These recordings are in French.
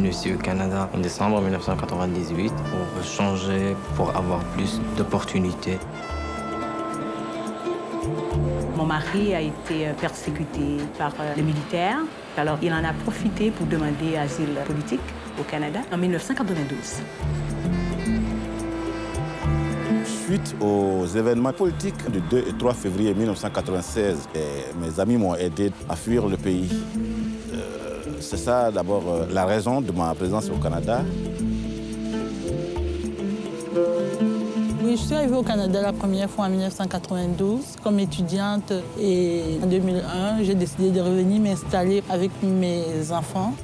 venu ici au Canada en décembre 1998 pour changer, pour avoir plus d'opportunités. Mon mari a été persécuté par les militaires. Alors, il en a profité pour demander asile politique au Canada en 1992. Suite aux événements politiques du 2 et 3 février 1996, mes amis m'ont aidé à fuir le pays. C'est ça d'abord la raison de ma présence au Canada. Oui, je suis arrivée au Canada la première fois en 1992 comme étudiante et en 2001, j'ai décidé de revenir m'installer avec mes enfants.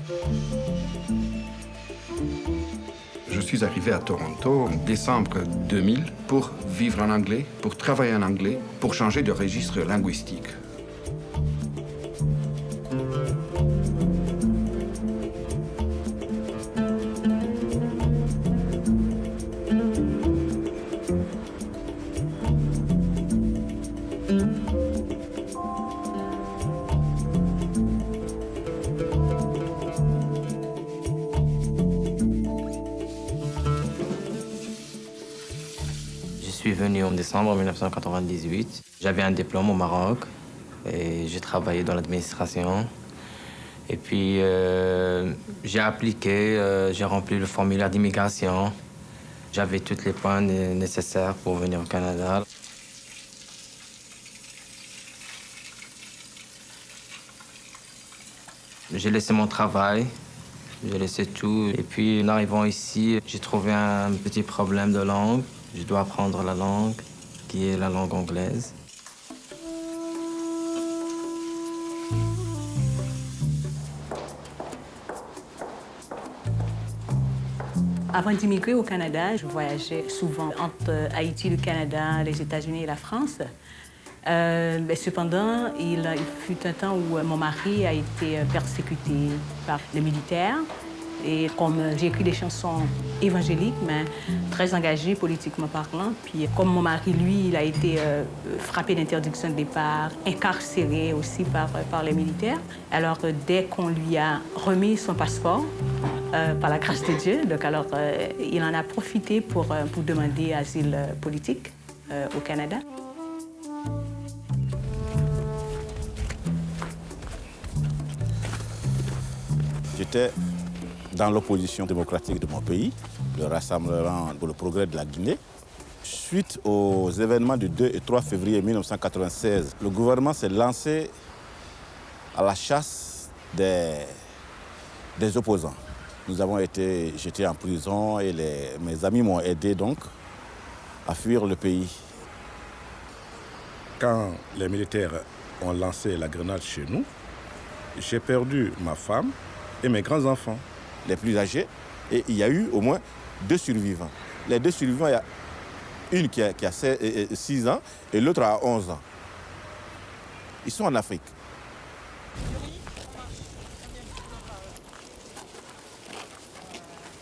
Je suis arrivé à Toronto en décembre 2000 pour vivre en anglais, pour travailler en anglais, pour changer de registre linguistique. Je suis venu en décembre 1998. J'avais un diplôme au Maroc et j'ai travaillé dans l'administration. Et puis, j'ai appliqué, j'ai rempli le formulaire d'immigration. J'avais tous les points nécessaires pour venir au Canada. J'ai laissé mon travail, j'ai laissé tout. Et puis, en arrivant ici, j'ai trouvé un petit problème de langue. Je dois apprendre la langue, qui est la langue anglaise. Avant d'immigrer au Canada, je voyageais souvent entre Haïti, le Canada, les États-Unis et la France. Mais cependant, il fut un temps où mon mari a été persécuté par les militaires. Et comme j'ai écrit des chansons évangéliques, mais très engagées politiquement parlant, puis comme mon mari, lui, il a été frappé d'interdiction de départ, incarcéré aussi par les militaires. Alors, dès qu'on lui a remis son passeport, par la grâce de Dieu, donc alors, il en a profité pour demander asile politique au Canada. J'étais dans l'opposition démocratique de mon pays, le Rassemblement pour le progrès de la Guinée. Suite aux événements du 2 et 3 février 1996, le gouvernement s'est lancé à la chasse des opposants. Nous avons été jetés en prison et mes amis m'ont aidé donc à fuir le pays. Quand les militaires ont lancé la grenade chez nous, j'ai perdu ma femme et mes grands-enfants, les plus âgés, et il y a eu au moins 2 survivants. Les 2 survivants, il y a une qui a 6 ans et l'autre a 11 ans. Ils sont en Afrique.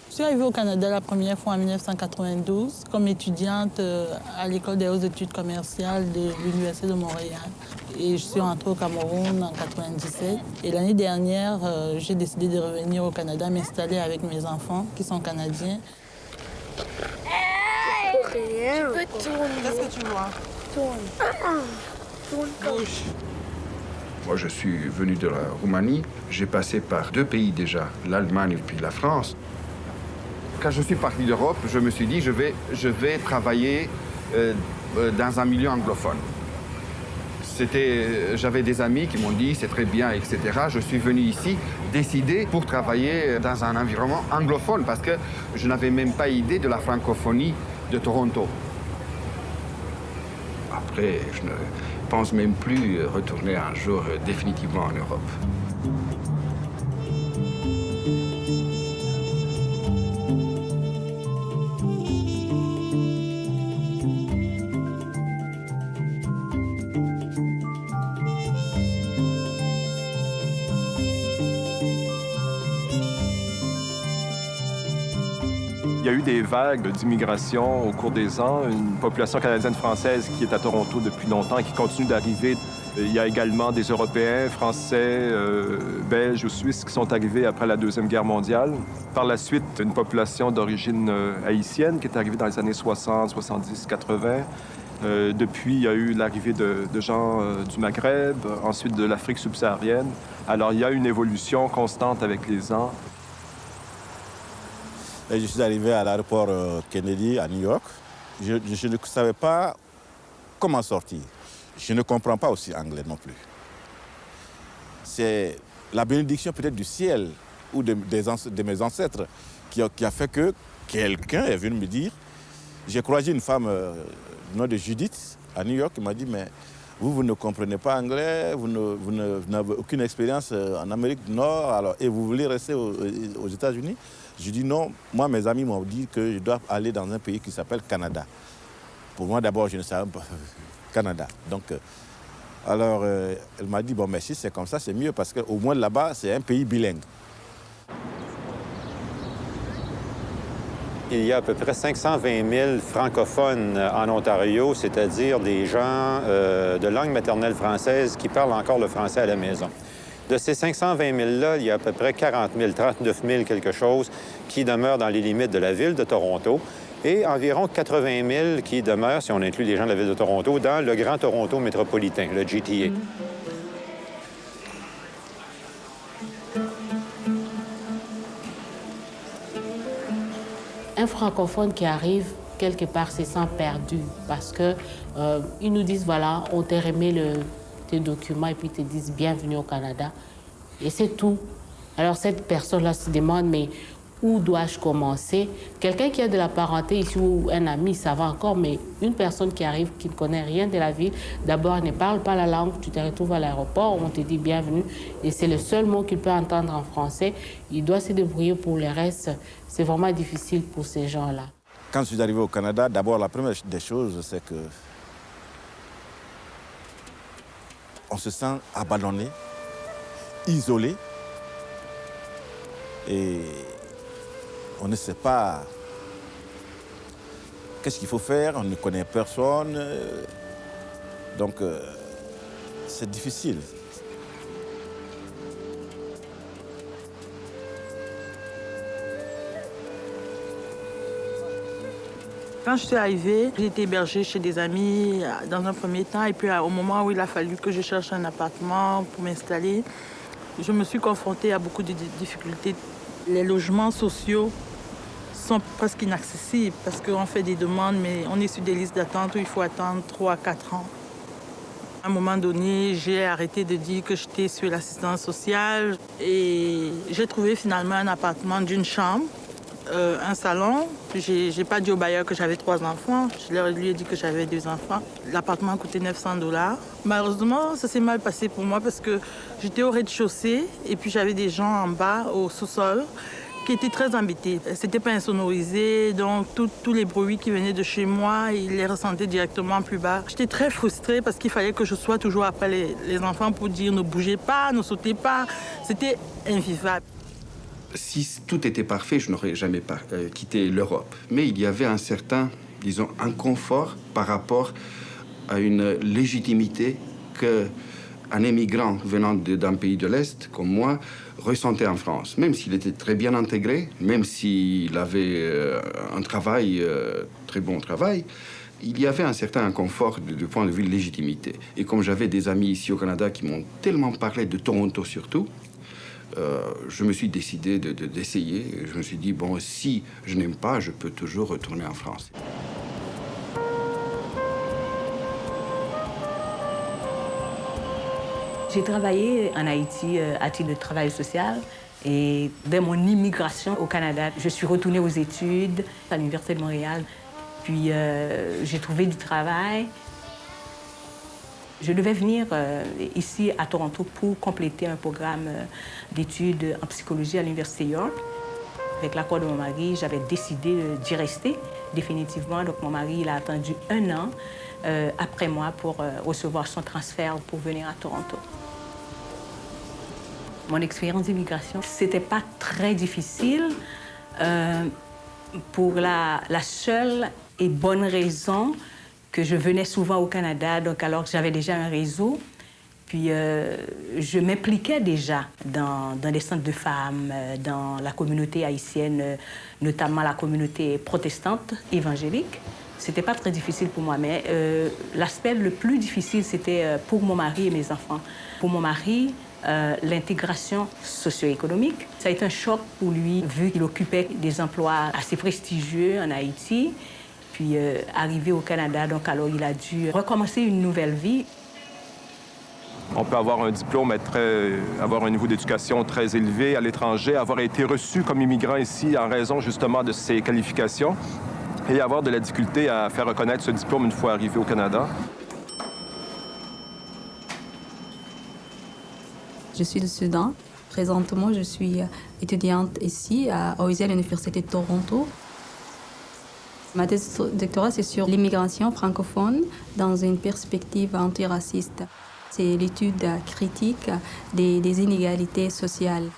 Je suis arrivée au Canada la première fois en 1992 comme étudiante à l'École des hautes études commerciales de l'Université de Montréal. Et je suis rentrée au Cameroun en 1997. Et l'année dernière, j'ai décidé de revenir au Canada, m'installer avec mes enfants qui sont canadiens. Tu peux tourner. Qu'est-ce que tu vois? Tourne. Bouge. Moi, je suis venu de la Roumanie. J'ai passé par 2 pays déjà, l'Allemagne et puis la France. Quand je suis parti d'Europe, je me suis dit je vais travailler dans un milieu anglophone. J'avais des amis qui m'ont dit c'est très bien, etc. Je suis venu ici décidé pour travailler dans un environnement anglophone parce que je n'avais même pas idée de la francophonie de Toronto. Après, je ne pense même plus retourner un jour définitivement en Europe. Il y a eu des vagues d'immigration au cours des ans, une population canadienne-française qui est à Toronto depuis longtemps et qui continue d'arriver. Il y a également des Européens, Français, Belges ou Suisses qui sont arrivés après la Deuxième Guerre mondiale. Par la suite, une population d'origine haïtienne qui est arrivée dans les années 60, 70, 80. Depuis, il y a eu l'arrivée de gens du Maghreb, ensuite de l'Afrique subsaharienne. Alors, il y a une évolution constante avec les ans. Et je suis arrivé à l'aéroport Kennedy à New York. Je ne savais pas comment sortir. Je ne comprends pas aussi anglais non plus. C'est la bénédiction peut-être du ciel ou de mes ancêtres qui a fait que quelqu'un est venu me dire. J'ai croisé une femme du nom de Judith à New York qui m'a dit « Mais vous ne comprenez pas anglais, vous n'avez aucune expérience en Amérique du Nord alors, et vous voulez rester aux États-Unis ?» Je dis non, moi mes amis m'ont dit que je dois aller dans un pays qui s'appelle Canada. Pour moi d'abord je ne savais pas Canada. Donc, alors elle m'a dit bon mais si c'est comme ça c'est mieux parce qu'au moins là-bas c'est un pays bilingue. Il y a à peu près 520 000 francophones en Ontario, c'est-à-dire des gens de langue maternelle française qui parlent encore le français à la maison. De ces 520 000-là, il y a à peu près 40 000, 39 000 quelque chose qui demeurent dans les limites de la ville de Toronto et environ 80 000 qui demeurent, si on inclut les gens de la ville de Toronto, dans le Grand Toronto métropolitain, le GTA. Un francophone qui arrive quelque part se sent perdu parce que ils nous disent voilà, on t'a remis tes documents et puis ils te disent bienvenue au Canada et c'est tout. Alors cette personne-là se demande mais où dois-je commencer? Quelqu'un qui a de la parenté ici ou un ami, ça va encore, mais une personne qui arrive, qui ne connaît rien de la ville, d'abord elle ne parle pas la langue, tu te retrouves à l'aéroport, on te dit bienvenue et c'est le seul mot qu'il peut entendre en français. Il doit se débrouiller pour le reste. C'est vraiment difficile pour ces gens-là. Quand je suis arrivé au Canada, d'abord la première des choses, c'est que on se sent abandonné, isolé et on ne sait pas qu'est-ce qu'il faut faire, on ne connaît personne. Donc, c'est difficile. Quand je suis arrivée, j'ai été hébergée chez des amis dans un premier temps. Et puis, au moment où il a fallu que je cherche un appartement pour m'installer, je me suis confrontée à beaucoup de difficultés. Les logements sociaux sont presque inaccessibles parce qu'on fait des demandes, mais on est sur des listes d'attente où il faut attendre 3 à 4 ans. À un moment donné, j'ai arrêté de dire que j'étais sur l'assistance sociale et j'ai trouvé finalement un appartement d'une chambre, un salon. J'ai pas dit au bailleur que j'avais 3 enfants. Je lui ai dit que j'avais 2 enfants. L'appartement coûtait $900. Malheureusement, ça s'est mal passé pour moi parce que j'étais au rez-de-chaussée et puis j'avais des gens en bas, au sous-sol, qui étaient très embêtés. C'était pas insonorisé, donc tous les bruits qui venaient de chez moi, ils les ressentaient directement plus bas. J'étais très frustrée parce qu'il fallait que je sois toujours après les enfants pour dire ne bougez pas, ne sautez pas. C'était invivable. Si tout était parfait, je n'aurais jamais quitté l'Europe. Mais il y avait un certain, disons, inconfort par rapport à une légitimité qu'un émigrant venant d'un pays de l'Est, comme moi, ressentait en France. Même s'il était très bien intégré, même s'il avait un travail, très bon travail, il y avait un certain inconfort du point de vue de légitimité. Et comme j'avais des amis ici au Canada qui m'ont tellement parlé de Toronto surtout, je me suis décidé d'essayer. Je me suis dit, bon, si je n'aime pas, je peux toujours retourner en France. J'ai travaillé en Haïti à titre de travail social et dès mon immigration au Canada, je suis retournée aux études à l'Université de Montréal. Puis j'ai trouvé du travail. Je devais venir ici à Toronto pour compléter un programme d'études en psychologie à l'Université York. Avec l'accord de mon mari, j'avais décidé d'y rester définitivement. Donc mon mari, il a attendu 1 an après moi pour recevoir son transfert pour venir à Toronto. Mon expérience d'immigration, c'était pas très difficile pour la seule et bonne raison que je venais souvent au Canada, donc alors que j'avais déjà un réseau Puis je m'impliquais déjà dans les centres de femmes, dans la communauté haïtienne, notamment la communauté protestante évangélique. C'était pas très difficile pour moi, mais l'aspect le plus difficile, c'était pour mon mari et mes enfants. Pour mon mari, l'intégration socio-économique, ça a été un choc pour lui, vu qu'il occupait des emplois assez prestigieux en Haïti. Puis arrivé au Canada, donc alors il a dû recommencer une nouvelle vie. On peut avoir un diplôme, avoir un niveau d'éducation très élevé à l'étranger, avoir été reçu comme immigrant ici en raison justement de ses qualifications et avoir de la difficulté à faire reconnaître ce diplôme une fois arrivé au Canada. Je suis du Soudan. Présentement, je suis étudiante ici à l'Université de Toronto. Ma thèse de doctorat, c'est sur l'immigration francophone dans une perspective antiraciste. C'est l'étude critique des inégalités sociales.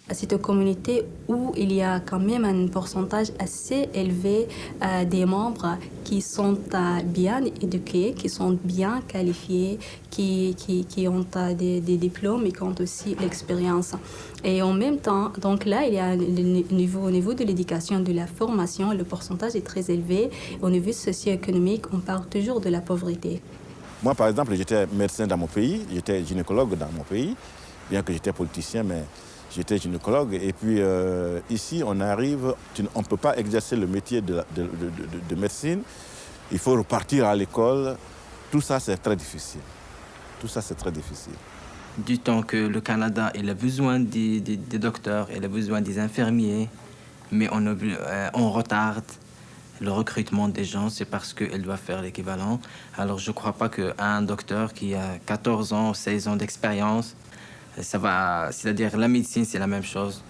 C'est une communauté où il y a quand même un pourcentage assez élevé des membres qui sont bien éduqués, qui sont bien qualifiés, qui ont des diplômes et qui ont aussi l'expérience. Et en même temps, donc là, il y a au niveau de l'éducation, de la formation, le pourcentage est très élevé. Au niveau socio-économique, on parle toujours de la pauvreté. Moi, par exemple, j'étais médecin dans mon pays, j'étais gynécologue dans mon pays, bien que j'étais politicien, mais j'étais gynécologue. Et puis ici, on arrive, on ne peut pas exercer le métier de médecine. Il faut repartir à l'école. Tout ça, c'est très difficile. Tout ça, c'est très difficile. Du temps que le Canada, il a besoin des docteurs, il a besoin des infirmiers, mais on retarde le recrutement des gens, c'est parce qu'il doit faire l'équivalent. Alors, je ne crois pas qu'un docteur qui a 14 ans, 16 ans d'expérience, ça va... C'est-à-dire, la médecine, c'est la même chose.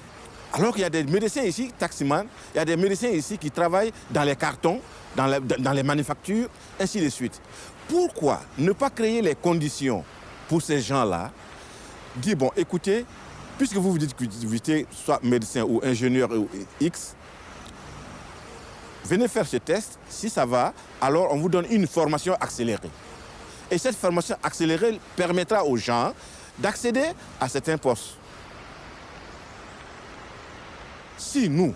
Alors qu'il y a des médecins ici, taximans, il y a des médecins ici qui travaillent dans les cartons, dans les manufactures, ainsi de suite. Pourquoi ne pas créer les conditions pour ces gens-là, dire, bon, écoutez, puisque vous vous dites que vous êtes soit médecin ou ingénieur ou X, venez faire ce test, si ça va, alors on vous donne une formation accélérée. Et cette formation accélérée permettra aux gens d'accéder à certains postes. Si nous,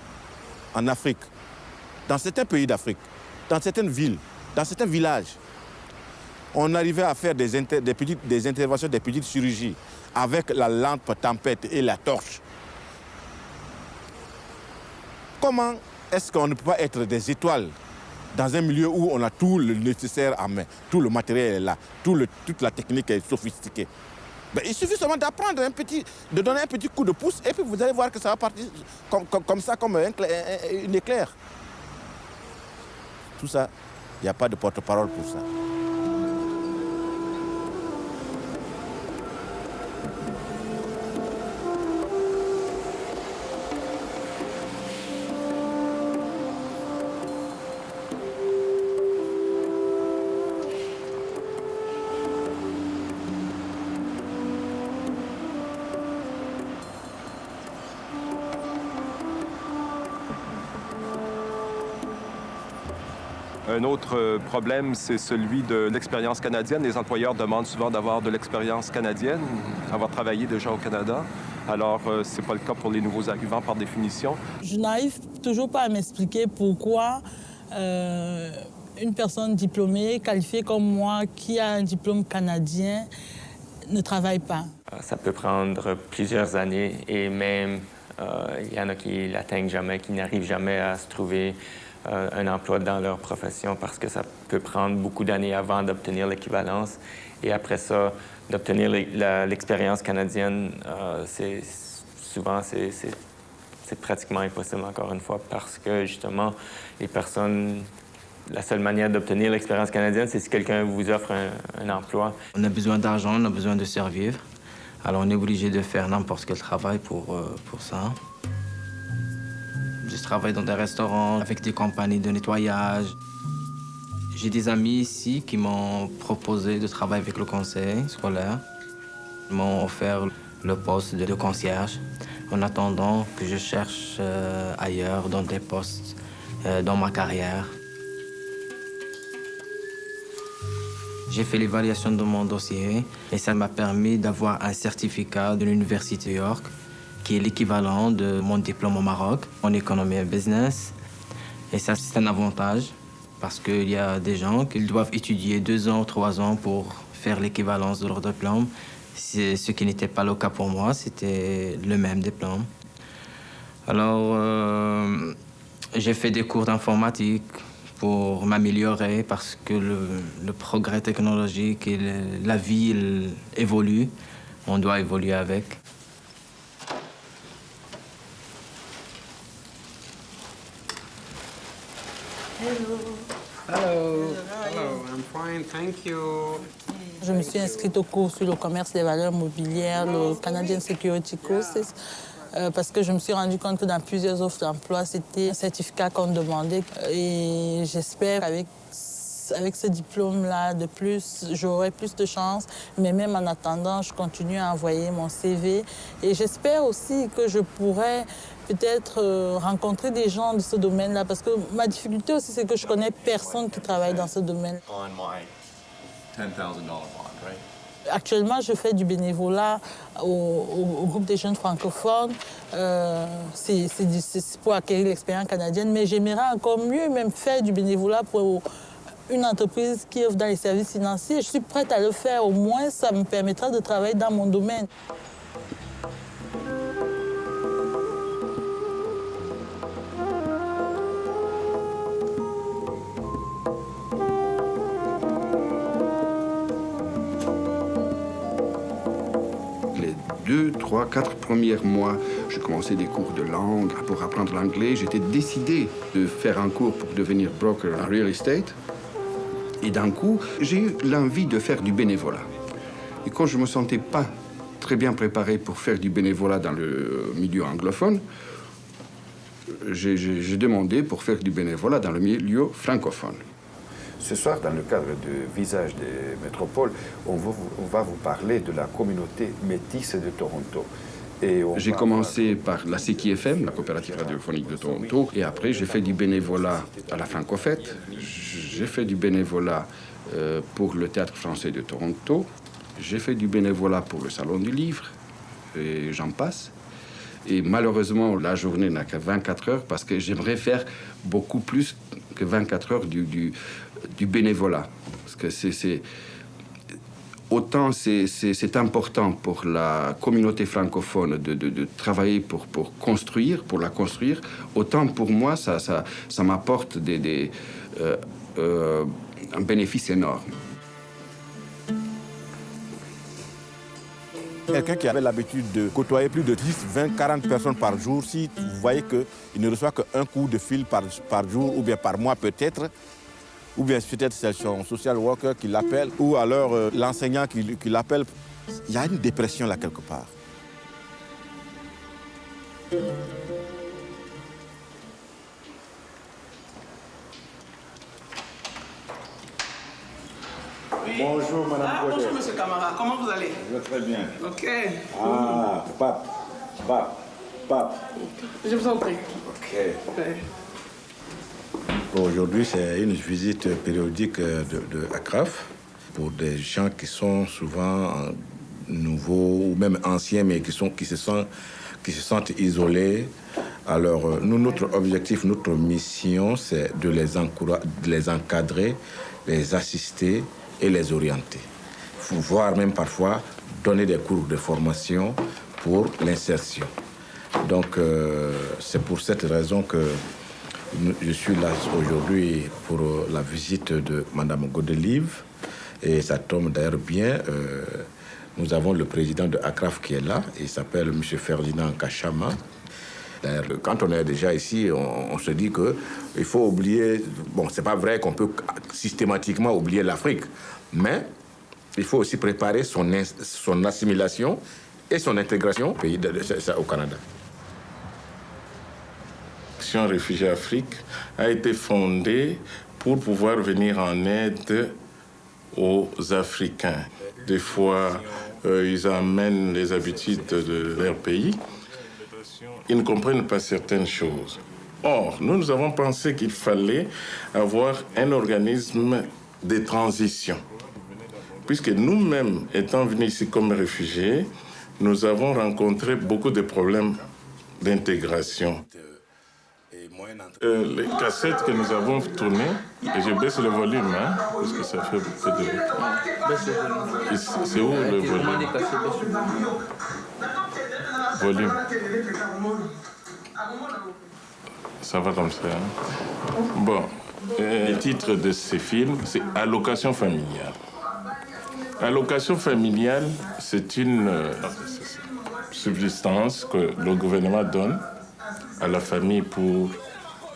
en Afrique, dans certains pays d'Afrique, dans certaines villes, dans certains villages, on arrivait à faire des interventions, des petites chirurgies avec la lampe tempête et la torche, comment est-ce qu'on ne peut pas être des étoiles dans un milieu où on a tout le nécessaire à main, tout le matériel est là, toute la technique est sophistiquée? Ben, il suffit seulement d'apprendre de donner un petit coup de pouce et puis vous allez voir que ça va partir comme ça, comme une éclair. Tout ça, il n'y a pas de porte-parole pour ça. Un autre problème, c'est celui de l'expérience canadienne. Les employeurs demandent souvent d'avoir de l'expérience canadienne, avoir travaillé déjà au Canada. Alors, ce n'est pas le cas pour les nouveaux arrivants par définition. Je n'arrive toujours pas à m'expliquer pourquoi une personne diplômée, qualifiée comme moi, qui a un diplôme canadien, ne travaille pas. Ça peut prendre plusieurs années et même il y en a qui ne l'atteignent jamais, qui n'arrivent jamais à se trouver un emploi dans leur profession parce que ça peut prendre beaucoup d'années avant d'obtenir l'équivalence. Et après ça, d'obtenir l'expérience canadienne, souvent, c'est pratiquement impossible, encore une fois, parce que, justement, les personnes... La seule manière d'obtenir l'expérience canadienne, c'est si quelqu'un vous offre un emploi. On a besoin d'argent, on a besoin de survivre. Alors, on est obligé de faire n'importe quel travail pour ça. Je travaille dans des restaurants avec des compagnies de nettoyage. J'ai des amis ici qui m'ont proposé de travailler avec le conseil scolaire. Ils m'ont offert le poste de concierge en attendant que je cherche ailleurs dans des postes dans ma carrière. J'ai fait l'évaluation de mon dossier et ça m'a permis d'avoir un certificat de l'Université de York qui est l'équivalent de mon diplôme au Maroc en économie et business. Et ça, c'est un avantage parce qu'il y a des gens qui doivent étudier 2 ans ou 3 ans pour faire l'équivalence de leur diplôme. Ce qui n'était pas le cas pour moi, c'était le même diplôme. Alors, j'ai fait des cours d'informatique pour m'améliorer parce que le progrès technologique et la vie évolue. On doit évoluer avec. Hello, I'm fine, thank you. Je me suis inscrite au cours sur le commerce des valeurs mobilières, le Canadian Security Courses, parce que je me suis rendu compte que dans plusieurs offres d'emploi, c'était un certificat qu'on demandait. Et j'espère avec ce diplôme-là de plus, j'aurai plus de chance. Mais même en attendant, je continue à envoyer mon CV. Et j'espère aussi que je pourrai peut-être rencontrer des gens de ce domaine-là. Parce que ma difficulté aussi, c'est que je connais personne qui travaille dans ce domaine. Actuellement, je fais du bénévolat au groupe des jeunes francophones. C'est pour acquérir l'expérience canadienne. Mais j'aimerais encore mieux même faire du bénévolat pour une entreprise qui offre dans les services financiers. Je suis prête à le faire. Au moins, ça me permettra de travailler dans mon domaine. Les 2, 3, 4 premiers mois, je commençais des cours de langue pour apprendre l'anglais. J'étais décidé de faire un cours pour devenir broker en real estate. Et d'un coup, j'ai eu l'envie de faire du bénévolat. Et quand je ne me sentais pas très bien préparé pour faire du bénévolat dans le milieu anglophone, j'ai demandé pour faire du bénévolat dans le milieu francophone. Ce soir, dans le cadre du Visage des métropoles, on va vous parler de la communauté métisse de Toronto. J'ai commencé par la CKFM, la coopérative radiophonique de Toronto, et après j'ai fait du bénévolat à la Francofête. J'ai fait du bénévolat pour le Théâtre français de Toronto. J'ai fait du bénévolat pour le Salon du Livre, et j'en passe. Et malheureusement, la journée n'a que 24 heures parce que j'aimerais faire beaucoup plus que 24 heures du bénévolat. Parce que autant c'est important pour la communauté francophone de travailler pour construire, pour la construire, autant pour moi, ça m'apporte un bénéfice énorme. Quelqu'un qui avait l'habitude de côtoyer plus de 10, 20, 40 personnes par jour, si vous voyez qu'il ne reçoit qu'un coup de fil par jour ou bien par mois peut-être, ou bien peut-être c'est son social worker qui l'appelle, ou alors l'enseignant qui l'appelle, il y a une dépression là quelque part. Oui. Bonjour, Madame Godet. Bonjour, Monsieur Camara. Comment vous allez? Je vais très bien. OK. Ah, pape. Je vous en prie. OK. Ouais. Aujourd'hui, c'est une visite périodique de ACRAF pour des gens qui sont souvent nouveaux ou même anciens, mais qui se sentent isolés. Alors, notre objectif, notre mission, c'est de les encadrer, les assister et les orienter. Voire même parfois donner des cours de formation pour l'insertion. Donc, c'est pour cette raison que je suis là aujourd'hui pour la visite de Mme Godelive. Et ça tombe d'ailleurs bien. Nous avons le président de ACRAF qui est là. Il s'appelle M. Ferdinand Kachama. D'ailleurs, quand on est déjà ici, on se dit qu'il faut oublier... Bon, c'est pas vrai qu'on peut systématiquement oublier l'Afrique. Mais il faut aussi préparer son assimilation et son intégration au pays au Canada. L'Action Réfugiés Afrique a été fondée pour pouvoir venir en aide aux Africains. Des fois, ils amènent les habitudes de leur pays. Ils ne comprennent pas certaines choses. Or, nous avons pensé qu'il fallait avoir un organisme de transition puisque nous-mêmes, étant venus ici comme réfugiés, nous avons rencontré beaucoup de problèmes d'intégration. Les cassettes que nous avons tournées, et je baisse le volume, hein, parce que ça fait beaucoup de bruit. C'est où le volume? Volume. Ça va comme ça. Hein? Bon, le titre de ces films, c'est Allocation familiale. Allocation familiale, c'est une subsistance que le gouvernement donne à la famille pour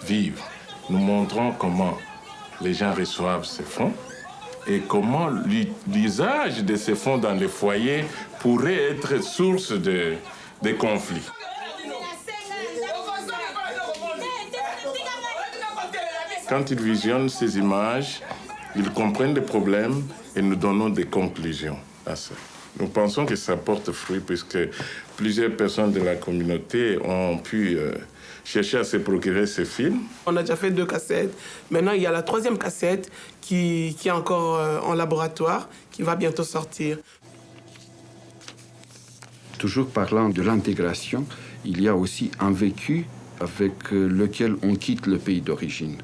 vivre. Nous montrons comment les gens reçoivent ces fonds et comment l'usage de ces fonds dans les foyers pourrait être source de conflits. Quand ils visionnent ces images, ils comprennent les problèmes et nous donnons des conclusions à ça. Nous pensons que ça porte fruit puisque plusieurs personnes de la communauté ont pu chercher à se procurer ces films. On a déjà fait 2 cassettes. Maintenant, il y a la 3e cassette qui est encore en laboratoire, qui va bientôt sortir. Toujours parlant de l'intégration, il y a aussi un vécu avec lequel on quitte le pays d'origine.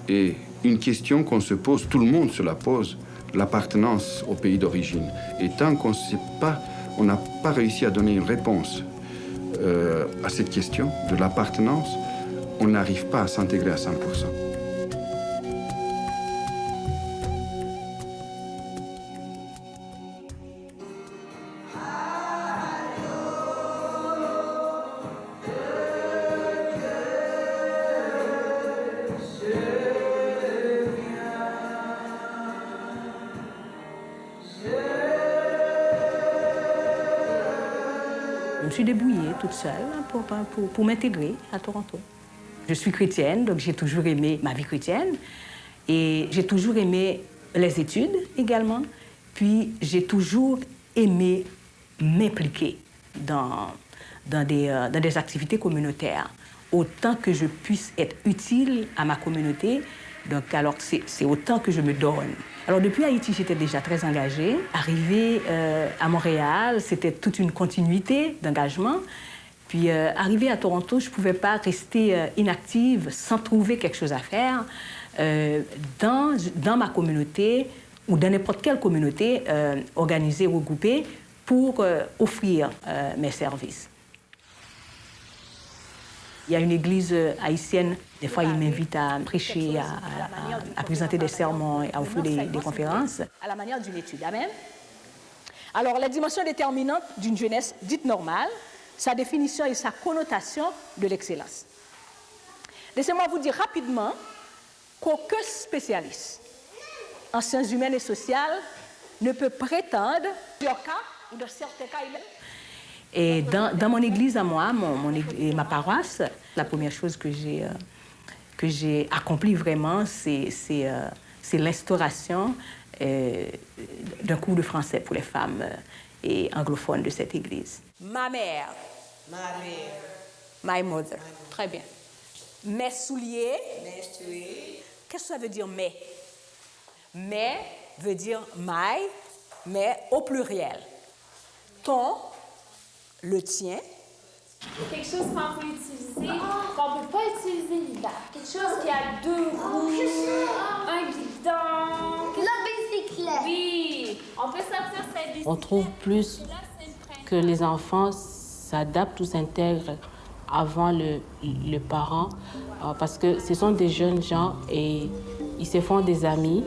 Et une question qu'on se pose, tout le monde se la pose, l'appartenance au pays d'origine. Et tant qu'on ne sait pas, on n'a pas réussi à donner une réponse à cette question de l'appartenance, on n'arrive pas à s'intégrer à 100%. Je me suis débrouillée toute seule pour m'intégrer à Toronto. Je suis chrétienne, donc j'ai toujours aimé ma vie chrétienne. Et j'ai toujours aimé les études également. Puis j'ai toujours aimé m'impliquer dans des activités communautaires. Autant que je puisse être utile à ma communauté, donc alors c'est autant que je me donne. Alors depuis Haïti, j'étais déjà très engagée. Arrivée à Montréal, c'était toute une continuité d'engagement. Puis arrivée à Toronto, je ne pouvais pas rester inactive sans trouver quelque chose à faire dans ma communauté ou dans n'importe quelle communauté organisée, regroupée pour offrir mes services. Il y a une église haïtienne, des fois ils m'invitent à prêcher, à présenter des sermons, à offrir des conférences. À la manière d'une étude, amen. Alors, la dimension déterminante d'une jeunesse dite normale, sa définition et sa connotation de l'excellence. Laissez-moi vous dire rapidement qu'aucun spécialiste en sciences humaines et sociales ne peut prétendre, dans cas ou dans certains cas, et dans mon église à moi, ma paroisse, la première chose que j'ai accomplie vraiment, c'est l'instauration d'un cours de français pour les femmes et anglophones de cette église. Ma mère. My mother. Très bien. Mes souliers. Qu'est-ce que ça veut dire mes? Mes veut dire my, mais au pluriel. Ton. Le tien. Quelque chose qu'on peut utiliser, qu'on ne peut pas utiliser l'hiver. Quelque chose qui a 2 roues, un guidon. La bicyclette. Oui, on peut sortir cette bicyclette. On trouve plus que les enfants s'adaptent ou s'intègrent avant le parent parce que ce sont des jeunes gens et ils se font des amis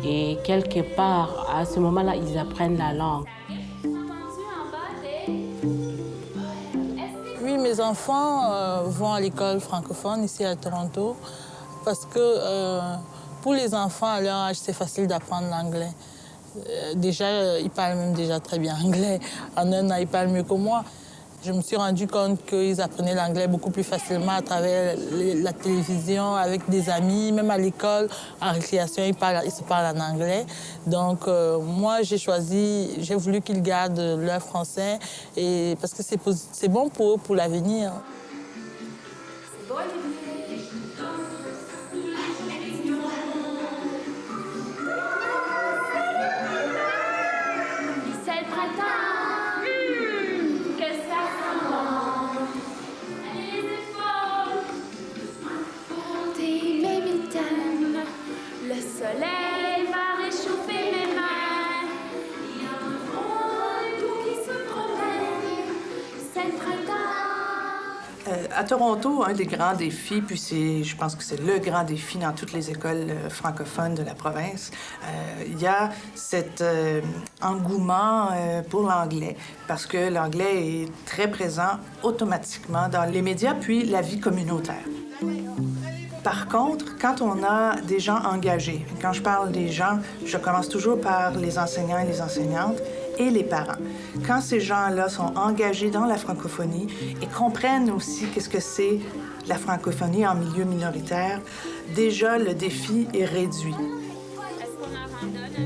et quelque part, à ce moment-là, ils apprennent la langue. Oui, mes enfants vont à l'école francophone ici à Toronto parce que pour les enfants à leur âge, c'est facile d'apprendre l'anglais. Déjà, ils parlent même déjà très bien anglais. En un an, ils parlent mieux que moi. Je me suis rendu compte qu'ils apprenaient l'anglais beaucoup plus facilement à travers la télévision, avec des amis, même à l'école, en récréation, ils se parlent en anglais. Donc, moi, j'ai voulu qu'ils gardent leur français et, parce que c'est bon pour eux, pour l'avenir. C'est bon, Olivier. printemps, que ça sent bon. Allez les épaules, montez mes mitaines, le soleil va réchauffer mes mains. Il y a un froid doux qui se promène, c'est le printemps. À Toronto, un des grands défis, puis je pense que c'est le grand défi dans toutes les écoles francophones de la province, il y a cet engouement pour l'anglais, parce que l'anglais est très présent automatiquement dans les médias, puis la vie communautaire. Par contre, quand on a des gens engagés, quand je parle des gens, je commence toujours par les enseignants et les enseignantes, et les parents. Quand ces gens-là sont engagés dans la francophonie et comprennent aussi qu'est-ce que c'est la francophonie en milieu minoritaire, déjà le défi est réduit.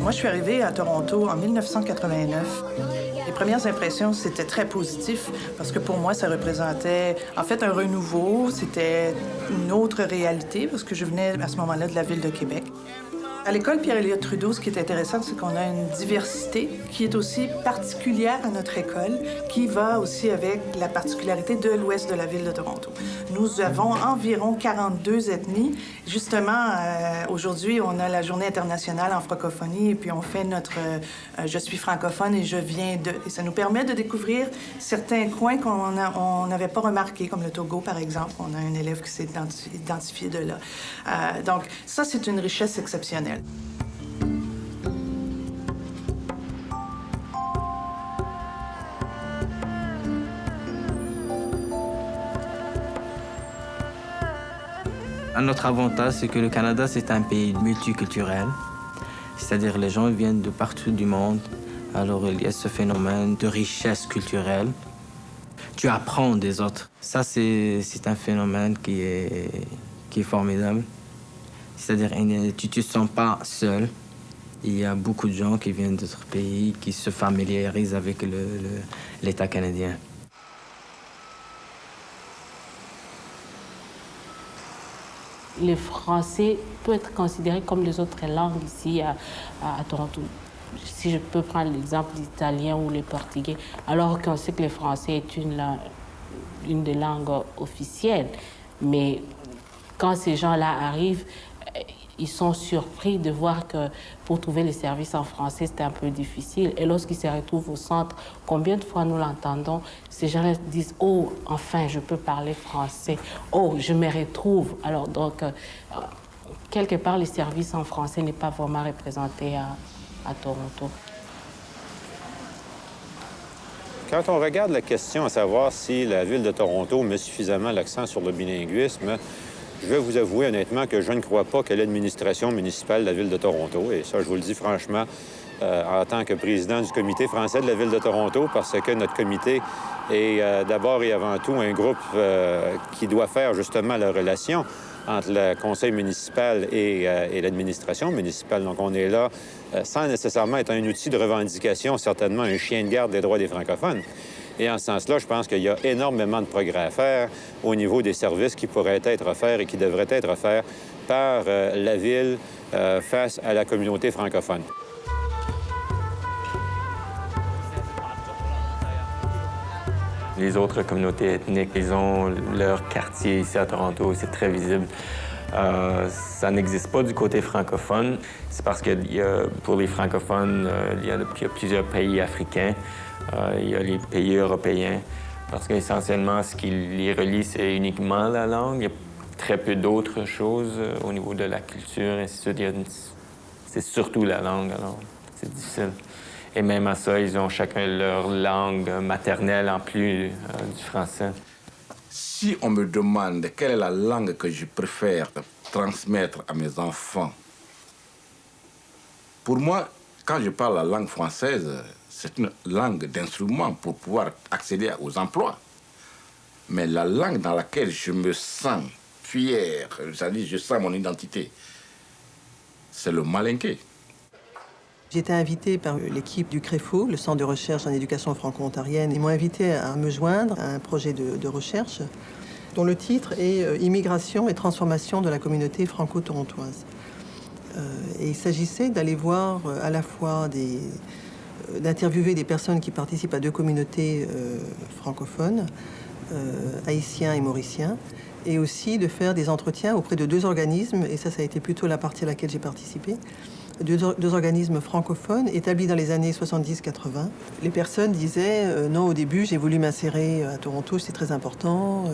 Moi, je suis arrivée à Toronto en 1989. Les premières impressions, c'était très positif parce que pour moi, ça représentait en fait un renouveau. C'était une autre réalité parce que je venais à ce moment-là de la ville de Québec. À l'école Pierre-Éliott Trudeau, ce qui est intéressant, c'est qu'on a une diversité qui est aussi particulière à notre école, qui va aussi avec la particularité de l'ouest de la ville de Toronto. Nous avons environ 42 ethnies. Justement, aujourd'hui, on a la Journée internationale en francophonie et puis on fait notre Je suis francophone et je viens de... Et ça nous permet de découvrir certains coins qu'on n'avait pas remarqués, comme le Togo, par exemple. On a un élève qui s'est identifié de là. Donc, ça, c'est une richesse exceptionnelle. Notre avantage, c'est que le Canada, c'est un pays multiculturel. C'est-à-dire les gens viennent de partout du monde. Alors, il y a ce phénomène de richesse culturelle. Tu apprends des autres. Ça, c'est un phénomène qui est formidable. C'est-à-dire, tu ne te sens pas seul. Il y a beaucoup de gens qui viennent d'autres pays, qui se familiarisent avec l'État canadien. Le français peut être considéré comme les autres langues ici à Toronto. Si je peux prendre l'exemple d'italien ou le portugais, alors qu'on sait que le français est une des langues officielles. Mais quand ces gens-là arrivent, ils sont surpris de voir que pour trouver les services en français, c'est un peu difficile. Et lorsqu'ils se retrouvent au centre, combien de fois nous l'entendons, ces gens-là disent « Oh, enfin, je peux parler français. Oh, je me retrouve. » Alors, donc, quelque part, les services en français n'est pas vraiment représenté à Toronto. Quand on regarde la question à savoir si la Ville de Toronto met suffisamment l'accent sur le bilinguisme, je vais vous avouer honnêtement que je ne crois pas que l'administration municipale de la Ville de Toronto, et ça je vous le dis franchement en tant que président du comité français de la Ville de Toronto, parce que notre comité est d'abord et avant tout un groupe qui doit faire justement la relation entre le conseil municipal et l'administration municipale. Donc on est là sans nécessairement être un outil de revendication, certainement un chien de garde des droits des francophones. Et en ce sens-là, je pense qu'il y a énormément de progrès à faire au niveau des services qui pourraient être offerts et qui devraient être offerts par la Ville face à la communauté francophone. Les autres communautés ethniques, ils ont leur quartier ici à Toronto, c'est très visible. Ça n'existe pas du côté francophone. C'est parce que pour les francophones, il y a plusieurs pays africains. Il y a les pays européens, parce qu'essentiellement, ce qui les relie, c'est uniquement la langue. Il y a très peu d'autres choses au niveau de la culture, ainsi de suite. C'est surtout la langue, alors c'est difficile. Et même à ça, ils ont chacun leur langue maternelle en plus du français. Si on me demande quelle est la langue que je préfère transmettre à mes enfants, pour moi, quand je parle la langue française, c'est une langue d'instrument pour pouvoir accéder aux emplois. Mais la langue dans laquelle je me sens fier, c'est-à-dire je sens mon identité, c'est le malinké. J'ai été invitée par l'équipe du CREFO, le Centre de recherche en éducation franco-ontarienne. Ils m'ont invitée à me joindre à un projet de recherche dont le titre est « Immigration et transformation de la communauté franco-torontoise ». Et il s'agissait d'aller voir à la fois d'interviewer des personnes qui participent à 2 communautés francophones, haïtiens et mauriciens, et aussi de faire des entretiens auprès de 2 organismes, et ça a été plutôt la partie à laquelle j'ai participé, 2 organismes francophones établis dans les années 70-80. Les personnes disaient non, au début, j'ai voulu m'insérer à Toronto, c'est très important.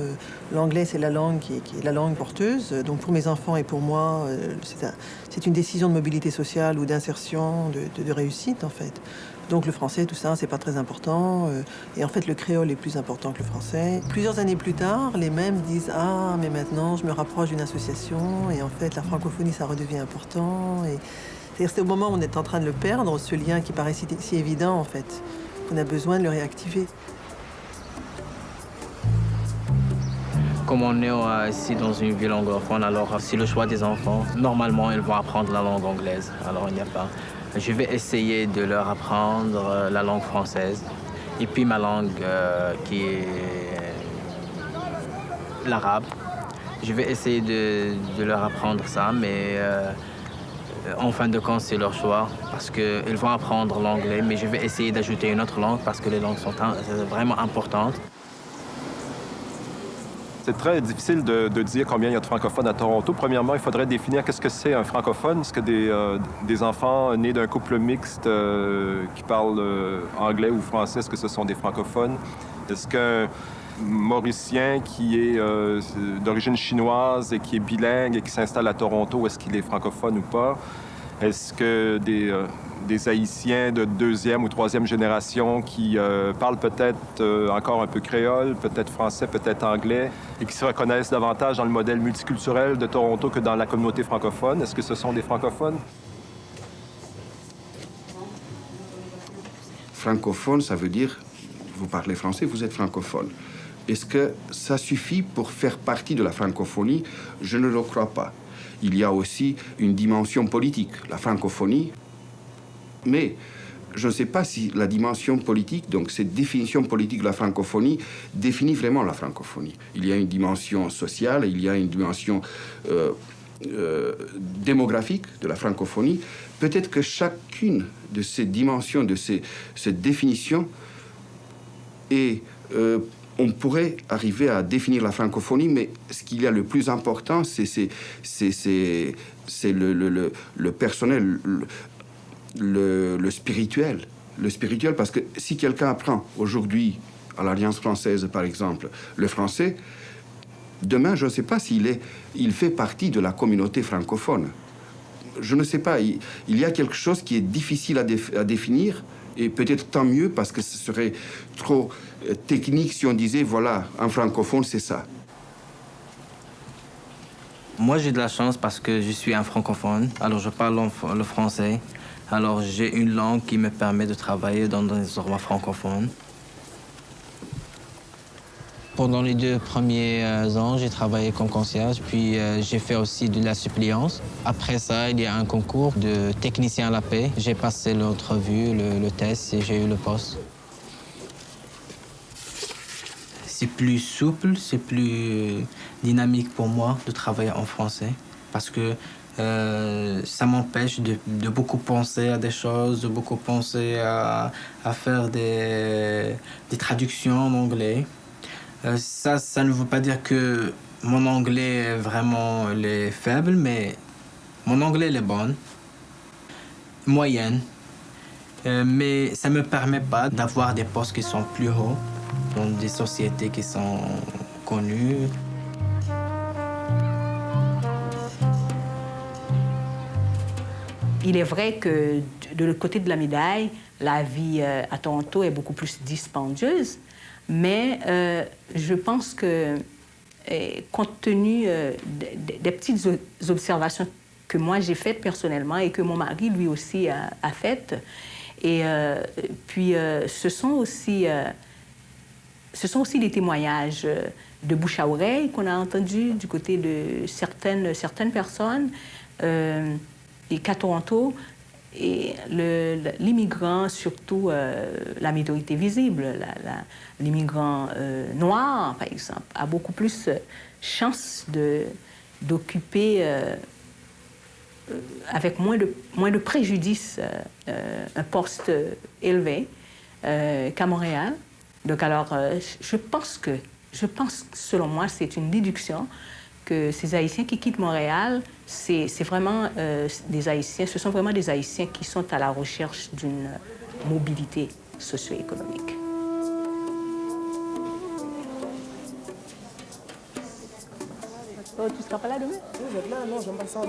L'anglais, c'est la langue qui est la langue porteuse. Donc pour mes enfants et pour moi, c'est une décision de mobilité sociale ou d'insertion, de réussite, en fait. Donc le français, tout ça, c'est pas très important. Et en fait, le créole est plus important que le français. Plusieurs années plus tard, les mêmes disent « Ah, mais maintenant, je me rapproche d'une association. Et en fait, la francophonie, ça redevient important. » C'est au moment où on est en train de le perdre, ce lien qui paraît si évident, en fait, qu'on a besoin de le réactiver. Comme on est ici dans une ville anglophone, alors c'est le choix des enfants. Normalement, ils vont apprendre la langue anglaise, alors il n'y a pas. Je vais essayer de leur apprendre la langue française et puis ma langue qui est l'arabe. Je vais essayer de leur apprendre ça, mais en fin de compte, c'est leur choix parce qu'ils vont apprendre l'anglais, mais je vais essayer d'ajouter une autre langue parce que les langues sont vraiment importantes. C'est très difficile de dire combien il y a de francophones à Toronto. Premièrement, il faudrait définir qu'est-ce que c'est un francophone. Est-ce que des enfants nés d'un couple mixte qui parlent anglais ou français, est-ce que ce sont des francophones? Est-ce qu'un Mauricien qui est d'origine chinoise et qui est bilingue et qui s'installe à Toronto, est-ce qu'il est francophone ou pas? Est-ce que des Haïtiens de 2e ou 3e génération qui parlent peut-être encore un peu créole, peut-être français, peut-être anglais, et qui se reconnaissent davantage dans le modèle multiculturel de Toronto que dans la communauté francophone, est-ce que ce sont des francophones? Francophone, ça veut dire, vous parlez français, vous êtes francophone. Est-ce que ça suffit pour faire partie de la francophonie? Je ne le crois pas. Il y a aussi une dimension politique, la francophonie. Mais je ne sais pas si la dimension politique, donc cette définition politique de la francophonie, définit vraiment la francophonie. Il y a une dimension sociale, il y a une dimension démographique de la francophonie. Peut-être que chacune de ces dimensions, de cette définition, on pourrait arriver à définir la francophonie, mais ce qu'il y a le plus important, c'est le personnel, le spirituel. Le spirituel, parce que si quelqu'un apprend aujourd'hui, à l'Alliance française par exemple, le français, demain, je ne sais pas il fait partie de la communauté francophone. Je ne sais pas, il y a quelque chose qui est difficile à définir, et peut-être tant mieux, parce que ce serait trop technique si on disait, voilà, un francophone, c'est ça. Moi, j'ai de la chance parce que je suis un francophone, alors je parle le français. Alors, j'ai une langue qui me permet de travailler dans des endroits francophones. Pendant les 2 premiers ans, j'ai travaillé comme concierge, puis j'ai fait aussi de la suppléance. Après ça, il y a un concours de technicien à la paix. J'ai passé l'entrevue, le test, et j'ai eu le poste. C'est plus souple, c'est plus dynamique pour moi de travailler en français, parce que ça m'empêche de beaucoup penser à des choses, de beaucoup penser à faire des traductions en anglais. Ça ne veut pas dire que mon anglais est vraiment faible, mais mon anglais est bon, moyenne. Mais ça ne me permet pas d'avoir des postes qui sont plus hauts dans des sociétés qui sont connues. Il est vrai que de l'autre côté de la médaille, la vie à Toronto est beaucoup plus dispendieuse, mais je pense que, compte tenu des petites observations que moi j'ai faites personnellement et que mon mari lui aussi a faites, et puis ce sont aussi des témoignages de bouche à oreille qu'on a entendus du côté de certaines personnes. Et qu'à Toronto, l'immigrant, surtout la minorité visible, l'immigrant noir, par exemple, a beaucoup plus chance d'occuper avec moins de préjudice un poste élevé qu'à Montréal. Donc alors, je pense, selon moi, c'est une déduction que ces Haïtiens qui quittent Montréal, c'est vraiment des Haïtiens, ce sont vraiment des Haïtiens qui sont à la recherche d'une mobilité socio-économique. Oh, tu ne seras pas là demain? Oui, je vais être là, non, j'aime pas ça.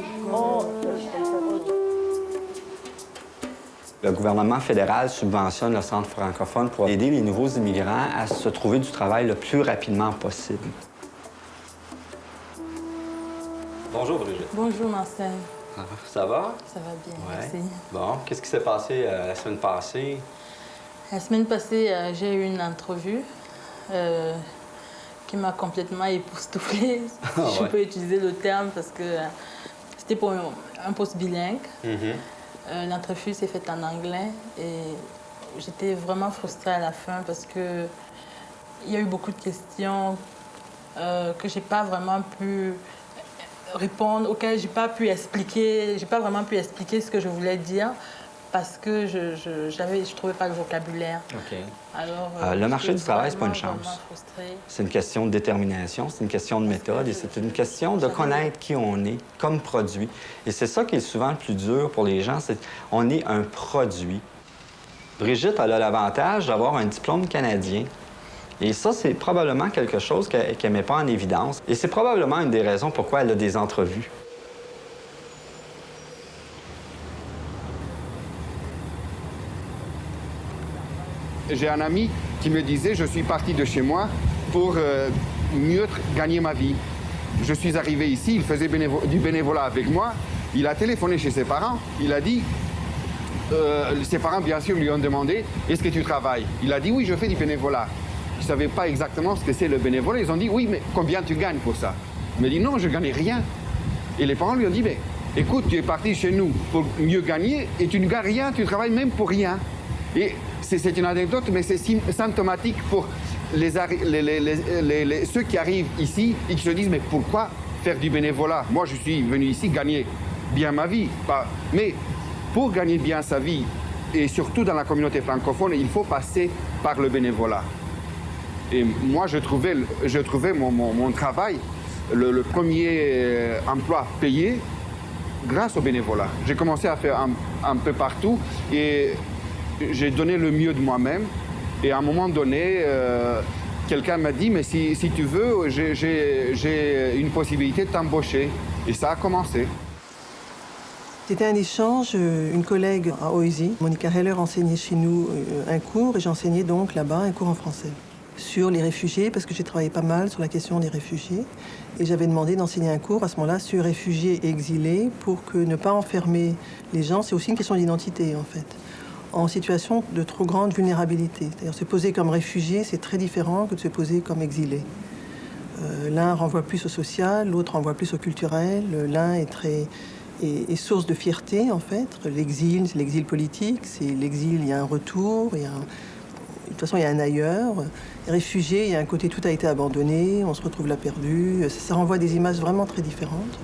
Le gouvernement fédéral subventionne le centre francophone pour aider les nouveaux immigrants à se trouver du travail le plus rapidement possible. Bonjour, Brigitte. Bonjour, Marcel. Ça va? Ça va bien, Ouais. merci. Bon, qu'est-ce qui s'est passé la semaine passée? La semaine passée, j'ai eu une entrevue qui m'a complètement époustouflée, si je peux utiliser le terme, parce que c'était pour un poste bilingue. L'entrevue s'est faite en anglais et j'étais vraiment frustrée à la fin parce qu'il y a eu beaucoup de questions que je n'ai pas vraiment pu répondre, auxquelles je n'ai pas vraiment pu expliquer ce que je voulais dire parce que je ne trouvais pas le vocabulaire. OK. Alors, le marché du travail, c'est pas une vraiment chance. frustrée. C'est une question de détermination, c'est une question de méthode et c'est une question de connaître qui on est comme produit. Et c'est ça qui est souvent le plus dur pour les gens, c'est qu'on est un produit. Brigitte, elle a l'avantage d'avoir un diplôme canadien. Et ça, c'est probablement quelque chose qu'elle ne met pas en évidence. Et c'est probablement une des raisons pourquoi elle a des entrevues. J'ai un ami qui me disait, je suis parti de chez moi pour mieux gagner ma vie. Je suis arrivé ici, il faisait du bénévolat avec moi. Il a téléphoné chez ses parents. Il a dit, ses parents, bien sûr, lui ont demandé, est-ce que tu travailles? Il a dit, oui, je fais du bénévolat. Ils ne savaient pas exactement ce que c'est le bénévolat. Ils ont dit, oui, mais combien tu gagnes pour ça? Il m'a dit, non, je ne gagne rien. Et les parents lui ont dit, mais écoute, tu es parti chez nous pour mieux gagner et tu ne gagnes rien, tu travailles même pour rien. Et c'est une anecdote, mais c'est symptomatique pour ceux qui arrivent ici et qui se disent, mais pourquoi faire du bénévolat? Moi, je suis venu ici gagner bien ma vie. Mais pour gagner bien sa vie, et surtout dans la communauté francophone, il faut passer par le bénévolat. Et moi, je trouvais mon travail, le premier emploi payé, grâce au bénévolat. J'ai commencé à faire un peu partout et j'ai donné le mieux de moi-même. Et à un moment donné, quelqu'un m'a dit, mais si tu veux, j'ai une possibilité de t'embaucher. Et ça a commencé. C'était un échange. Une collègue à OISI, Monica Heller, enseignait chez nous un cours et j'enseignais donc là-bas un cours en français sur les réfugiés, parce que j'ai travaillé pas mal sur la question des réfugiés. Et j'avais demandé d'enseigner un cours à ce moment-là sur réfugiés et exilés pour que ne pas enfermer les gens. C'est aussi une question d'identité, en fait, en situation de trop grande vulnérabilité. C'est-à-dire se poser comme réfugié, c'est très différent que de se poser comme exilé. L'un renvoie plus au social, l'autre renvoie plus au culturel. L'un est source de fierté, en fait. L'exil, c'est l'exil politique. C'est l'exil, il y a un retour, de toute façon, il y a un ailleurs. Réfugié, il y a un côté tout a été abandonné, on se retrouve là perdu. Ça renvoie des images vraiment très différentes.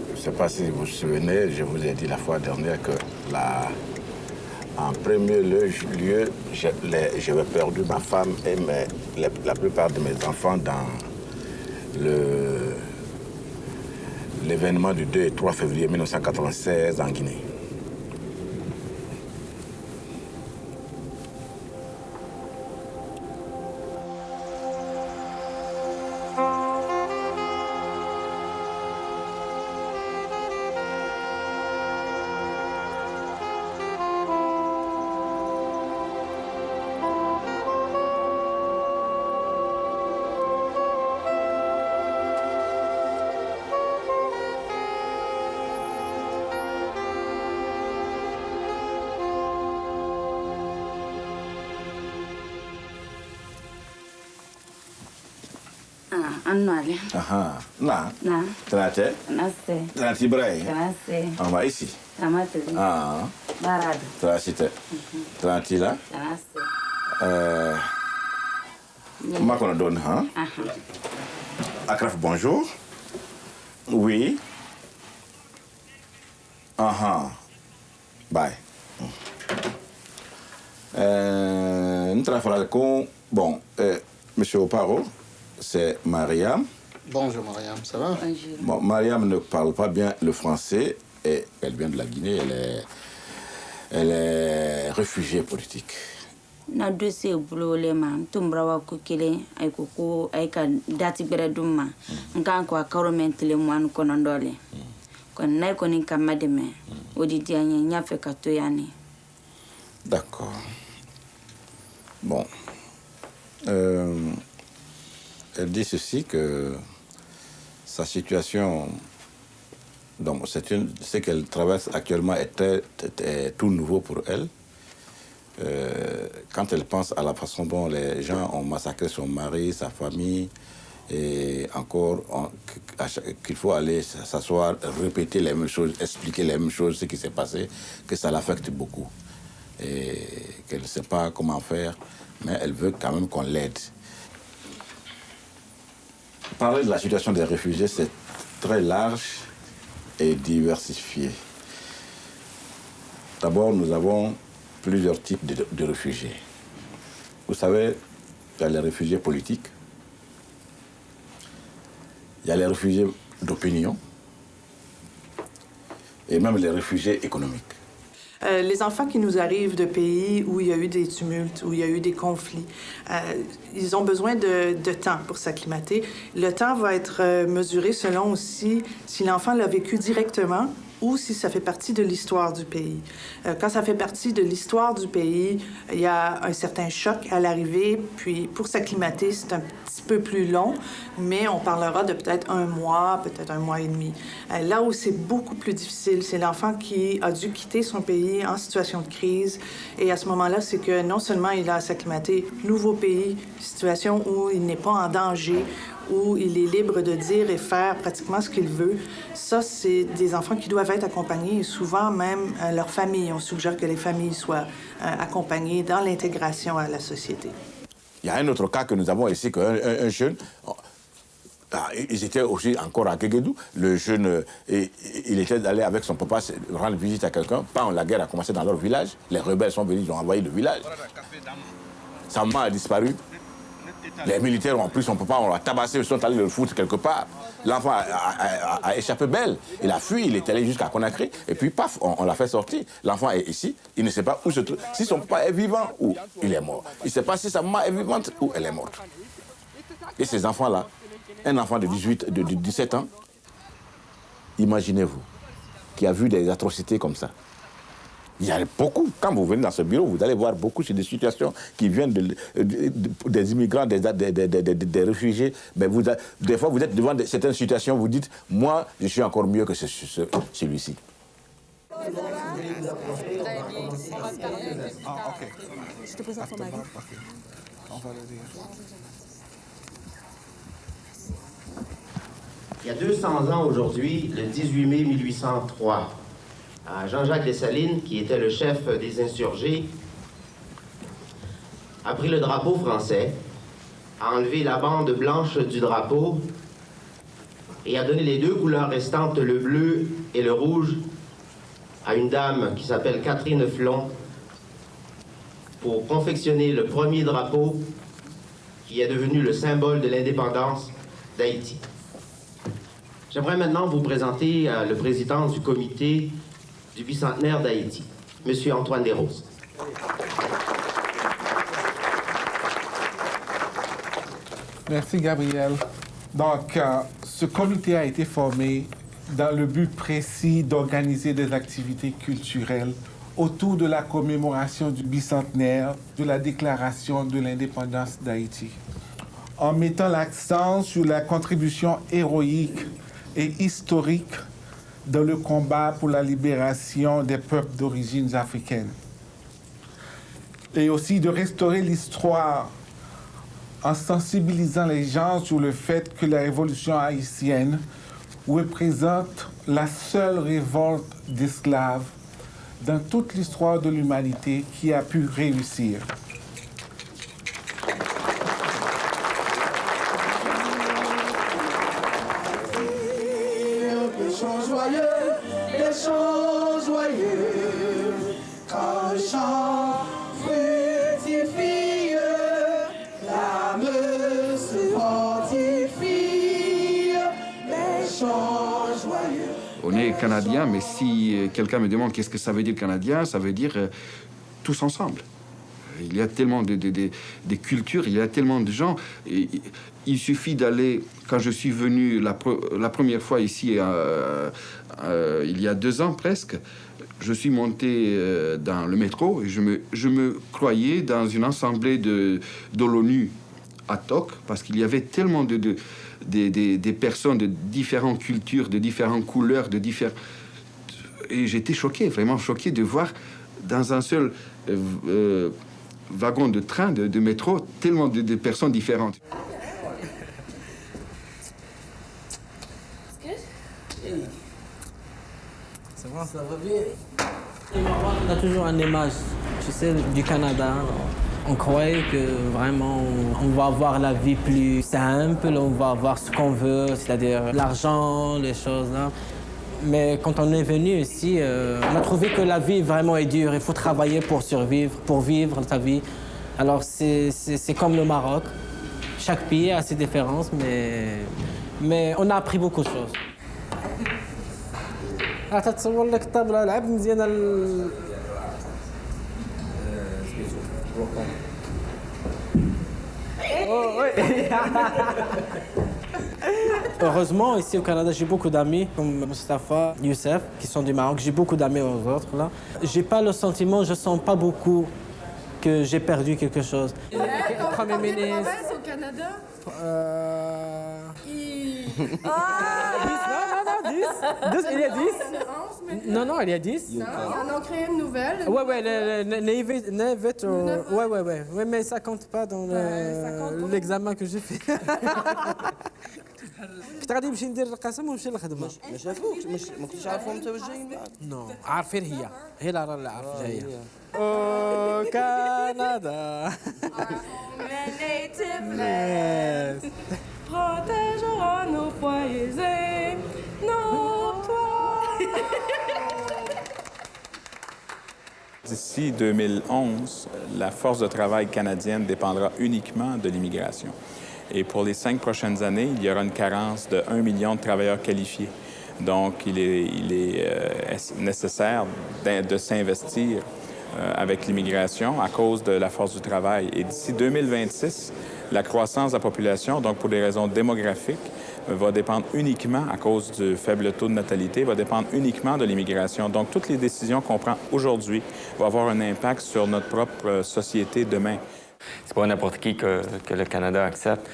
Je ne sais pas si vous vous souvenez, je vous ai dit la fois dernière que en premier lieu, j'avais perdu ma femme et la plupart de mes enfants dans l'événement du 2 et 3 février 1996 en Guinée. Annuale. Aha. Là. Là. Trate. Trate. Trate Ibrahim. Trate. On va ici. Trate. Ah. Barado. Trate. Trate là. Trate. Comment on donne, hein? Akraf, bonjour. Oui. Bye. Nous travaillons bon, Monsieur Oparo, c'est Mariam. Bonjour Mariam, ça va? Bon, Mariam ne parle pas bien le français et elle vient de la Guinée, elle est réfugiée politique. Na dossier boulole ma tumbrawa ku kele ay ko ay ka dati bere dumma nkan ko akaro mentele mwan ko ndole kon nay ko ni kamademe odi dianya nya fe ka to yani. D'accord. Bon. Elle dit ceci que sa situation, donc ce qu'elle traverse actuellement est tout nouveau pour elle. Quand elle pense à la façon dont les gens ont massacré son mari, sa famille, et encore qu'il faut aller s'asseoir, répéter les mêmes choses, expliquer les mêmes choses, ce qui s'est passé, que ça l'affecte beaucoup. Et qu'elle ne sait pas comment faire, mais elle veut quand même qu'on l'aide. Parler de la situation des réfugiés, c'est très large et diversifié. D'abord, nous avons plusieurs types de réfugiés. Vous savez, il y a les réfugiés politiques, il y a les réfugiés d'opinion et même les réfugiés économiques. Les enfants qui nous arrivent de pays où il y a eu des tumultes, où il y a eu des conflits, ils ont besoin de temps pour s'acclimater. Le temps va être mesuré selon aussi si l'enfant l'a vécu directement ou si ça fait partie de l'histoire du pays. Quand ça fait partie de l'histoire du pays, il y a un certain choc à l'arrivée, puis pour s'acclimater, c'est un petit peu plus long, mais on parlera de peut-être 1 mois, peut-être 1 mois et demi. Là où c'est beaucoup plus difficile, c'est l'enfant qui a dû quitter son pays en situation de crise, et à ce moment-là, c'est que non seulement il a à s'acclimater, nouveau pays, situation où il n'est pas en danger, où il est libre de dire et faire pratiquement ce qu'il veut. Ça, c'est des enfants qui doivent être accompagnés et souvent même leur famille. On suggère que les familles soient accompagnées dans l'intégration à la société. Il y a un autre cas que nous avons ici, qu'un jeune, ils étaient aussi encore à Guéguédou, le jeune, il était allé avec son papa rendre visite à quelqu'un. Quand la guerre a commencé dans leur village, les rebelles sont venus, ils ont envahi le village. Sa maman a disparu. Les militaires ont pris son papa, on l'a tabassé, ils sont allés le foutre quelque part. L'enfant a échappé belle. Il a fui, il est allé jusqu'à Conakry. Et puis, paf, on l'a fait sortir. L'enfant est ici, il ne sait pas où se trouve. Si son papa est vivant ou il est mort. Il ne sait pas si sa maman est vivante ou elle est morte. Et ces enfants-là, un enfant de 17 ans, imaginez-vous, qui a vu des atrocités comme ça. Il y a beaucoup. Quand vous venez dans ce bureau, vous allez voir beaucoup sur des situations qui viennent des immigrants, des réfugiés. Mais des fois, vous êtes devant certaines situations, vous dites, moi, je suis encore mieux que celui-ci. Je te présente ton mari. On va le dire. Il y a 200 ans aujourd'hui, le 18 mai 1803, Jean-Jacques Dessalines, qui était le chef des insurgés, a pris le drapeau français, a enlevé la bande blanche du drapeau et a donné les 2 couleurs restantes, le bleu et le rouge, à une dame qui s'appelle Catherine Flon pour confectionner le premier drapeau qui est devenu le symbole de l'indépendance d'Haïti. J'aimerais maintenant vous présenter le président du comité du bicentenaire d'Haïti, M. Antoine Desroses. Merci, Gabriel. Donc, ce comité a été formé dans le but précis d'organiser des activités culturelles autour de la commémoration du bicentenaire de la déclaration de l'indépendance d'Haïti, en mettant l'accent sur la contribution héroïque et historique dans le combat pour la libération des peuples d'origine africaine. Et aussi de restaurer l'histoire en sensibilisant les gens sur le fait que la révolution haïtienne représente la seule révolte d'esclaves dans toute l'histoire de l'humanité qui a pu réussir. chants joyeux, des chants joyeux, quand le chant fructifie, l'âme se fortifie, des chants joyeux. On est canadien, mais si quelqu'un me demande qu'est-ce que ça veut dire canadien, ça veut dire tous ensemble. Il y a tellement de cultures, il y a tellement de gens. Et il suffit d'aller... Quand je suis venu la première fois ici, il y a 2 ans presque, je suis monté dans le métro et je me croyais dans une assemblée de l'ONU à Tok, parce qu'il y avait tellement des personnes de différentes cultures, de différentes couleurs, Et j'étais choqué, vraiment choqué de voir dans un seul wagon de train, de métro, tellement de personnes différentes. Ça va bien. On a toujours une image, tu sais, du Canada. On croyait que vraiment on va avoir la vie plus simple, on va avoir ce qu'on veut, c'est-à-dire l'argent, les choses là. Mais quand on est venu ici, on a trouvé que la vie vraiment est dure. Il faut travailler pour survivre, pour vivre sa vie. Alors c'est comme le Maroc. Chaque pays a ses différences, mais on a appris beaucoup de choses. Heureusement, ici au Canada, j'ai beaucoup d'amis, comme Mustafa, Youssef, qui sont du Maroc. J'ai beaucoup d'amis aux autres, là. J'ai pas le sentiment, je sens pas beaucoup que j'ai perdu quelque chose. Premier ministre au Canada? 10, il y a 10. Non, il y a 10. Non, ils en ont créé une nouvelle. Ouais, mais ça compte pas dans l'examen que j'ai fait. كنت غادي نمشي ندير القسم ونمشي للخدمه. ما شافوك ما كنتش عارفهم متوجهين بعد؟ نو عارفين هي اللي راه عارف جايه. او كندا. Protégera nos foyers et nos toits. D'ici 2011, la force de travail canadienne dépendra uniquement de l'immigration. Et pour les 5 prochaines années, il y aura une carence de 1 million de travailleurs qualifiés. Donc, il est nécessaire de s'investir avec l'immigration à cause de la force du travail. Et d'ici 2026, la croissance de la population, donc pour des raisons démographiques, va dépendre uniquement, à cause du faible taux de natalité, va dépendre uniquement de l'immigration. Donc, toutes les décisions qu'on prend aujourd'hui vont avoir un impact sur notre propre société demain. C'est pas n'importe qui que le Canada accepte.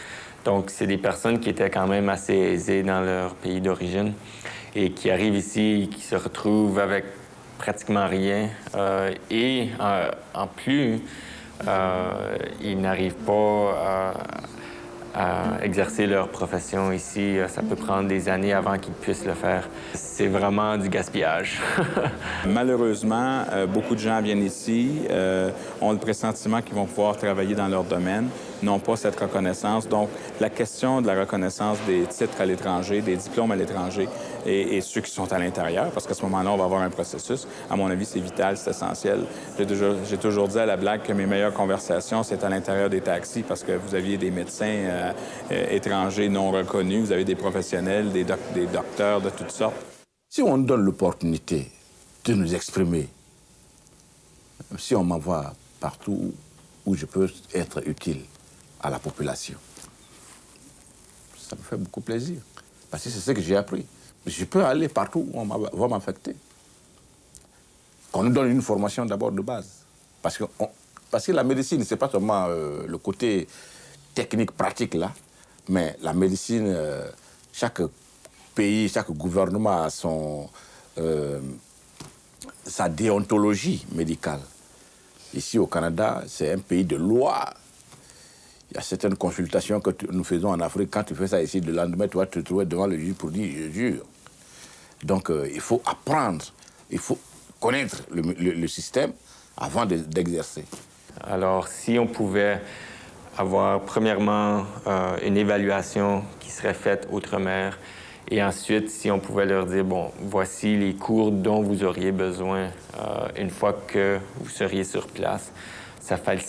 Donc, c'est des personnes qui étaient quand même assez aisées dans leur pays d'origine et qui arrivent ici, qui se retrouvent avec pratiquement rien. Et en plus, ils n'arrivent pas à exercer leur profession ici. Ça peut prendre des années avant qu'ils puissent le faire. C'est vraiment du gaspillage. Malheureusement, beaucoup de gens viennent ici, ont le pressentiment qu'ils vont pouvoir travailler dans leur domaine, n'ont pas cette reconnaissance. Donc, la question de la reconnaissance des titres à l'étranger, des diplômes à l'étranger et ceux qui sont à l'intérieur, parce qu'à ce moment-là, on va avoir un processus. À mon avis, c'est vital, c'est essentiel. J'ai toujours dit à la blague que mes meilleures conversations, c'est à l'intérieur des taxis, parce que vous aviez des médecins étrangers non reconnus, vous avez des professionnels, des docteurs de toutes sortes. Si on nous donne l'opportunité de nous exprimer, si on m'envoie partout où je peux être utile à la population, ça me fait beaucoup plaisir. Parce que c'est ce que j'ai appris. Je peux aller partout où on va m'affecter. Qu'on nous donne une formation d'abord de base. Parce que la médecine, c'est pas seulement le côté technique, pratique là, mais la médecine, chaque pays, chaque gouvernement a sa déontologie médicale. Ici au Canada, c'est un pays de loi. Il y a certaines consultations que nous faisons en Afrique. Quand tu fais ça ici, le lendemain, tu vas te trouver devant le juge pour dire « je jure ». Donc, il faut apprendre, il faut connaître le système avant d'exercer. Alors, si on pouvait avoir, premièrement, une évaluation qui serait faite outre-mer Et ensuite, si on pouvait leur dire, bon, voici les cours dont vous auriez besoin une fois que vous seriez sur place, ça fait,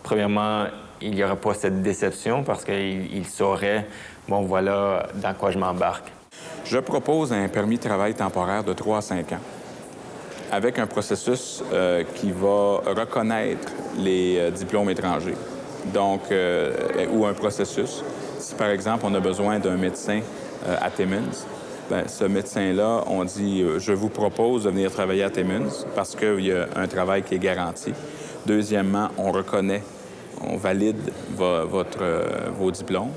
premièrement, il n'y aurait pas cette déception parce qu'ils sauraient, bon, voilà dans quoi je m'embarque. Je propose un permis de travail temporaire de 3 à 5 ans, avec un processus qui va reconnaître les diplômes étrangers, donc, ou un processus. Si, par exemple, on a besoin d'un médecin à Timmins, bien, ce médecin-là, on dit « Je vous propose de venir travailler à Timmins parce qu'il y a un travail qui est garanti. » Deuxièmement, on reconnaît, on valide vos diplômes.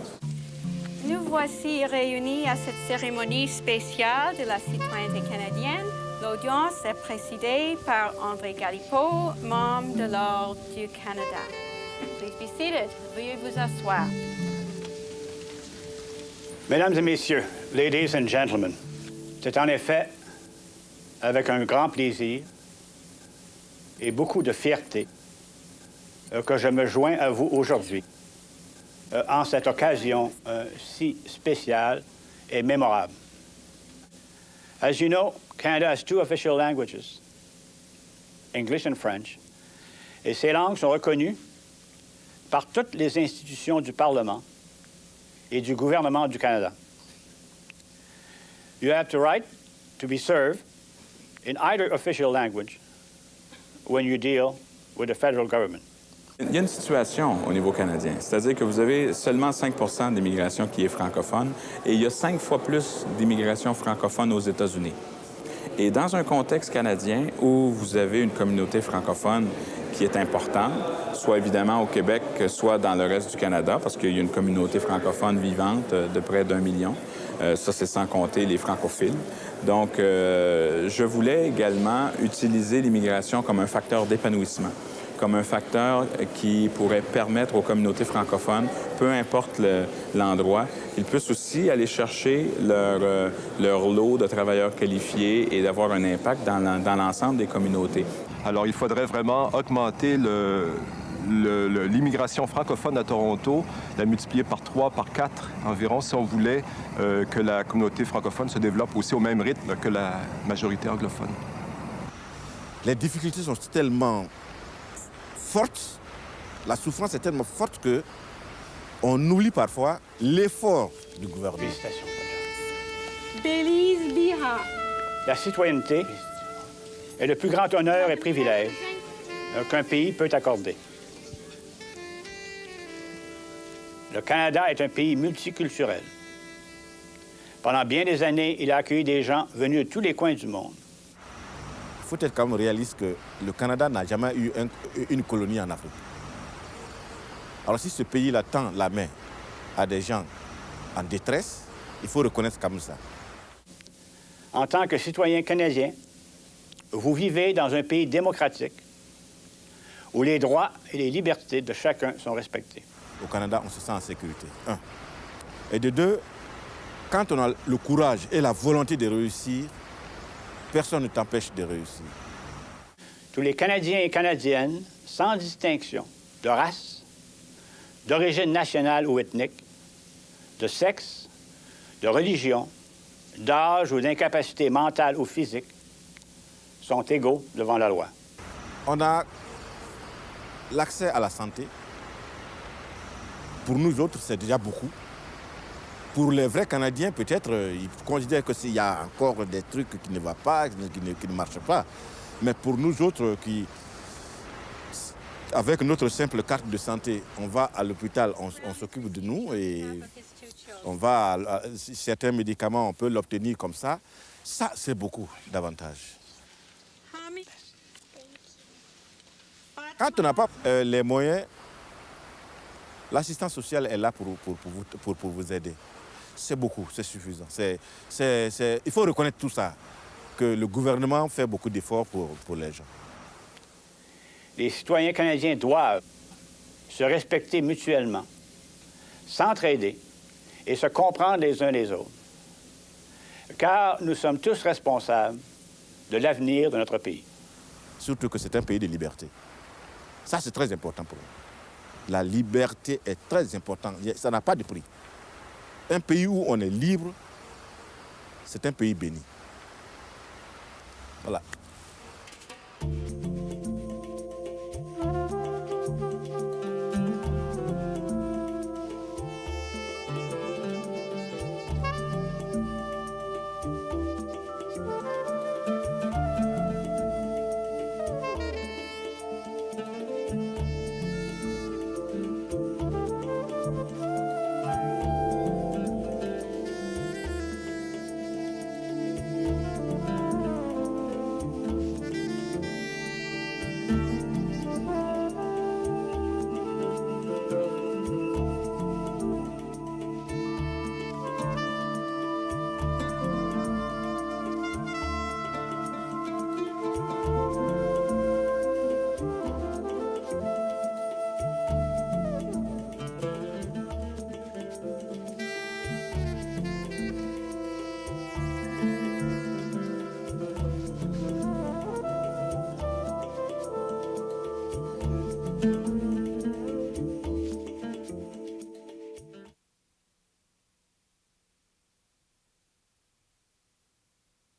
Nous voici réunis à cette cérémonie spéciale de la citoyenneté canadienne. L'audience est présidée par André Galipeau, membre de l'Ordre du Canada. Please be seated. Veuillez vous asseoir. Mesdames et messieurs, ladies and gentlemen, c'est en effet avec un grand plaisir et beaucoup de fierté que je me joins à vous aujourd'hui en cette occasion si spéciale et mémorable. As you know, Canada has 2 official languages, English and French, et ces langues sont reconnues par toutes les institutions du Parlement et du gouvernement du Canada. You have the right to be served in either official language when you deal with the federal government. Il y a une situation au niveau canadien, c'est-à-dire que vous avez seulement 5 % d'immigration qui est francophone et il y a 5 fois plus d'immigration francophone aux États-Unis. Et dans un contexte canadien où vous avez une communauté francophone qui est importante, soit évidemment au Québec, soit dans le reste du Canada, parce qu'il y a une communauté francophone vivante de près d'1 million. Ça, c'est sans compter les francophiles. Donc, je voulais également utiliser l'immigration comme un facteur d'épanouissement, comme un facteur qui pourrait permettre aux communautés francophones, peu importe l'endroit, qu'ils puissent aussi aller chercher leur lot de travailleurs qualifiés et d'avoir un impact dans l'ensemble des communautés. Alors, il faudrait vraiment augmenter l'immigration francophone à Toronto, la multiplier par 3, par 4 environ, si on voulait que la communauté francophone se développe aussi au même rythme que la majorité anglophone. Les difficultés sont tellement forte, la souffrance est tellement forte que on oublie parfois l'effort du gouvernement. Félicitations. Belize Biha. La citoyenneté est le plus grand honneur et privilège qu'un pays peut accorder. Le Canada est un pays multiculturel. Pendant bien des années, il a accueilli des gens venus de tous les coins du monde. Il faut être quand même réaliste que le Canada n'a jamais eu une colonie en Afrique. Alors si ce pays-là tend la main à des gens en détresse, il faut reconnaître comme ça. En tant que citoyen canadien, vous vivez dans un pays démocratique où les droits et les libertés de chacun sont respectés. Au Canada, on se sent en sécurité, 1. Et de 2, quand on a le courage et la volonté de réussir, personne ne t'empêche de réussir. Tous les Canadiens et Canadiennes, sans distinction de race, d'origine nationale ou ethnique, de sexe, de religion, d'âge ou d'incapacité mentale ou physique, sont égaux devant la loi. On a l'accès à la santé. Pour nous autres, c'est déjà beaucoup. Pour les vrais Canadiens, peut-être, ils considèrent qu'il y a encore des trucs qui ne vont pas, qui ne marchent pas. Mais pour nous autres, avec notre simple carte de santé, on va à l'hôpital, on s'occupe de nous et on va certains médicaments, on peut l'obtenir comme ça. Ça, c'est beaucoup d'avantages. Quand on n'a pas les moyens, l'assistance sociale est là pour vous aider. C'est beaucoup, c'est suffisant. Il faut reconnaître tout ça, que le gouvernement fait beaucoup d'efforts pour les gens. Les citoyens canadiens doivent se respecter mutuellement, s'entraider et se comprendre les uns les autres. Car nous sommes tous responsables de l'avenir de notre pays. Surtout que c'est un pays de liberté. Ça, c'est très important pour nous. La liberté est très importante. Ça n'a pas de prix. Un pays où on est libre, c'est un pays béni. Voilà.